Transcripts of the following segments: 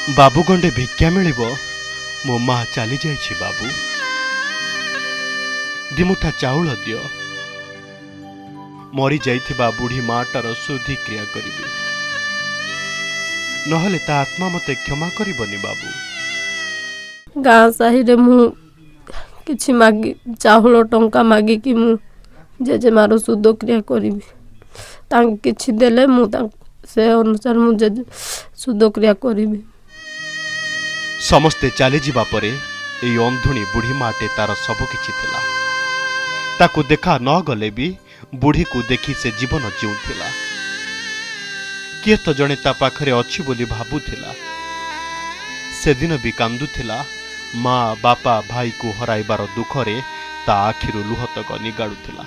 बाबू गंडे भिक्षा मिलिब मो माँ चली जाइछि बाबू दिमुठा चाउल दियो मरी जाइथिबा बुढ़ी माटार शुद्धि क्रिया करिबि नहले ता आत्मा मते क्षमा करिबनी बाबू। गाँ साही रे मु किछि मागी चाउल टंका मागी कि मु जेजेमार शुद्ध क्रिया करी किछि देले मु से अनुसार मु शुद्ध क्रिया करी। समस्ते चली जिबा परे एई अंधुणी बुढ़ी माटे तार सब किछि थिला ताकू देखा न गले भी बुढ़ी को देखी से जीवन जीउथिला किए तो जणे ता पाखरे अछि बोली भाबुथिला से दिन भी कांदुथिला माँ बापा भाई को हराइबार दुखरे ता आखिरु लुहतक निगाड़ुथिला।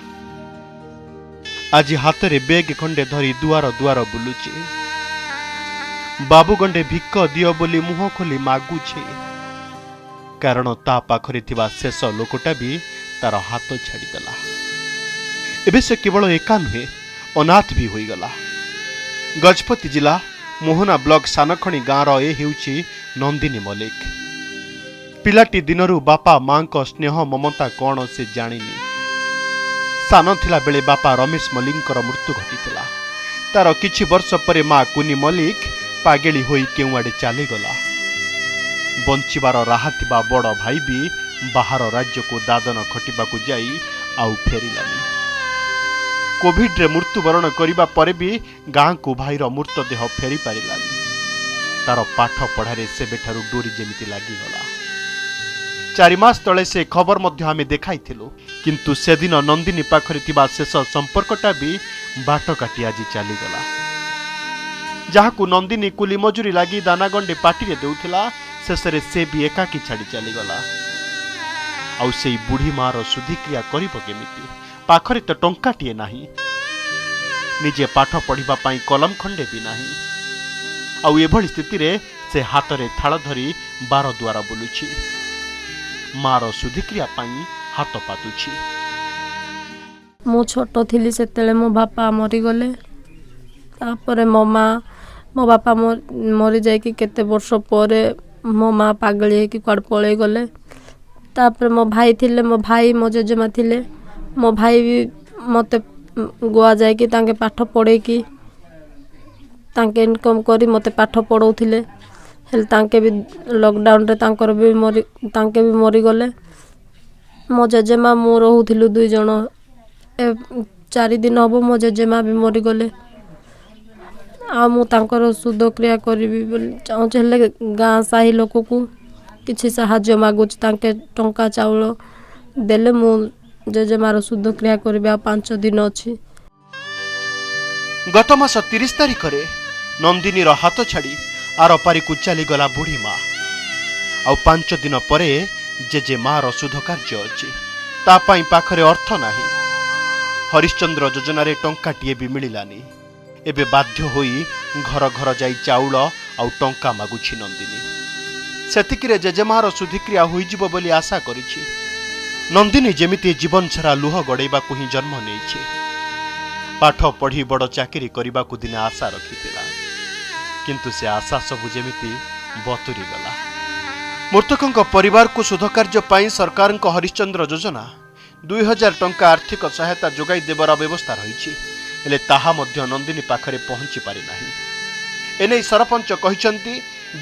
आज हाथ रे बेग खंडे धरी दुआर दुआर बुलुची बाबू गंडे भिक्क दियो बोली मुह खोली मागुछे कारण ता पाखरे थिबा शेष लोकटा भी तार हाथ छाड़ीदेला। एबे से केवल एका नुहे अनाथ भी होईगला। गजपति जिला मोहना ब्लॉक सानखणी गाँव ए हेउची नंदिनी मलिक। पिलाटी दिनरू बापा माँ को स्नेह ममता कौन से जानिनी। सान थिला बेले बापा रमेश मल्लिकर मृत्यु घटीथिला। तार किछि वर्ष परे माँ कुनी मल्लिक पागेली होई केउआडे चली गला। बंचिबार राहा थिबा बड़ भाई भी बाहर राज्य को दादन खटिबाकू जाई आउ फेरिलानी। कोविड रे मृत्युवरण करिबा परे भी गाँ को भाईर मृतदेह फेरी पारिलानी। तार पाठ पढ़ारे सेबेठारु डोरी जेमिति लागिगला। 4 मास तले से खबर मध्य आमे देखाइथिलु किंतु सेदिन नंदिनी पाखरे थिबा शेष संपर्कटा भी बाट काटी आज चलीगला। जहाकू नंदिनी कुली मजूरी लागी दाना गंडे पाटी रे देउथिला शेषरे से भी एकाकी छाड़ी चलीगला। आउ सेई बुढ़ी मार शुद्धि क्रिया करिब केमिति पाखरे तो टंकाटिए नाही निजे पाठ पढ़िबा पाई कलम खंडे भी नाही। आउ एभली स्थिति रे से हाथ रे थाल धरी 12 द्वारा बुलुछि मार शुद्धि क्रिया पाई हाथ पातुछि। मु छोट थिली सेतेले मो बापा मरी गले तापरे मो बापा मरी जाय कि केते वर्ष परे मो माँ पागली कि क्वाड पळे गले। तापरे मो भाई थिले मो भाई मो जेजेमा थिले मो भाई भी मते गोवा जाय कि तांके पाठ पढ़े कि तांके इनकम करी मते पाठ पढ़ौथिले हेल तांके भी लॉकडाउन रे तांके भी मरी गले। मो जेजेमा मु रहूथिलु 2 जण 4 दिन हबो मो जेजेमा भी मरी गले। आ मु तांकर शुद्ध क्रिया करिवि चाहूँ हेले गाँ साही लोक को किछि साहाय्य मागुच तांके टंका चाउल देले मु जेजेमार शुद्ध क्रिया करिवि। आ 5 दिन अछि। गत मास 30 तारिख रे नंदिनी रो हाथ छाड़ी आर पारी को चली गला बुढ़ी माँ। आ 5 दिन परे जेजे मार शुद्ध कार्य अछि ता पाई पाखरे अर्थ नाही। हरिश्चंद्र योजना रे टंकाटिए भी मिलिलानी। एबे बाध्य होई घर घर जाई चाउल आउ टंका मागुछि नंदिनी। सेतिकिरे जेजेमार शुद्धिक्रिया होई जिवो बोली आशा करिछि। नंदिनी जेमिति जीवन सारा लुह गड़ेबाकू ही जन्म नेइछि। पाठ पढ़ी बड़ चाकरी करबाकू दिने आशा रखिथिला किंतु से आशा सबु जेमिति बतुरी गला। मृतकंक परिवार को शुद्ध कार्य पाई सरकार हरिश्चंद्र योजना 2000 टंका आर्थिक सहायता जोगाई देवर व्यवस्था रही हेले ताहा मध्य नंदिनी पाखरे पहुंची पारि नाही। एने सरपंच कहिसंती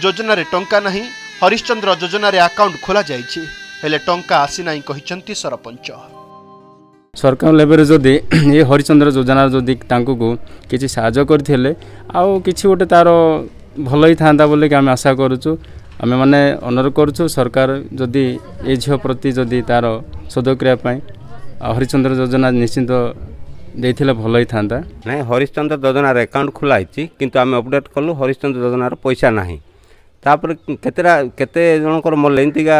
योजना रे टंका नाही हरिश्चंद्र योजना रे अकाउंट खोला जाइछि हेले टंका आसी नाही कहिसंती सरपंच। सरकार लेवल जदि ये हरिश्चंद्र योजना जदि तांको को किछि साहाय्य करथिले आउ किछि गोटे तार भल ही थांदा बोले कि आमे आशा करूछु। आमे माने अनुरोध करूछु सरकार जदि ए झियो प्रति जदि तार शुद्ध क्रिया पाई हरिश्चंद्र योजना निश्चित देथिले भल ही थांदा। नहीं हरिश्चंद्र योजना रे अकाउंट खोला आइछि किंतु आमे अपडेट कलु हरिश्चंद्र योजना रे पैसा नाही। तापर केते जनकर मले इंतिका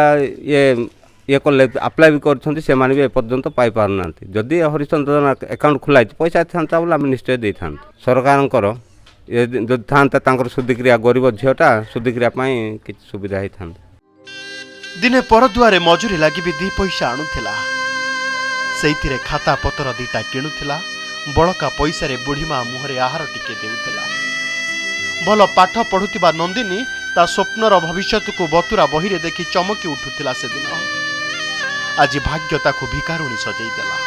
ये कले अप्लाई भी करछंती से माने भी एपर्यंत पाई पारनांती। जदि हरिश्चंद्र योजना अकाउंट खोला आइछि पैसा थांता बोले आमे निश्चय देई थांत। सरकारनकर ये जदि थांता तांकर शुद्धिक्रिया गरीब झियोटा शुद्धिक्रिया पाई किछि सुविधा ही थांत। दिने पर दुआरे मजूरी लागि भी 2 पैसा आणुथिला सेइथिरे खाता पतर 2टा किणुथिला बळका पैसा रे बुढ़ी माँ मुहरे आहार टिके देउथिला। भल पाठ पढ़ुथिबा नंदिनी ता स्वप्नर भविष्यत को बतुरा बही देखि चमकी उठुला से दिन आज भाग्य ताकू भिकारुणी सजईदेला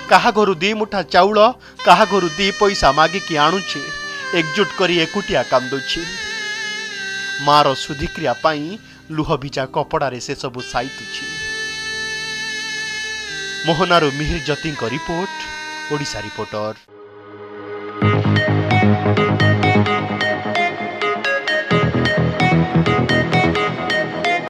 कहा घरु दी मुठा चाउल कहा घरु दी पैसा मागिकी आणुछि एकजुट करी एकुटिया कांदुछि मार सुधिक्रिया पाई लुह भिजा कपड़ारे से सबु साइतुछि मोहनारू मिहिर ज्योति रिपोर्ट ओडिशा रिपोर्टर।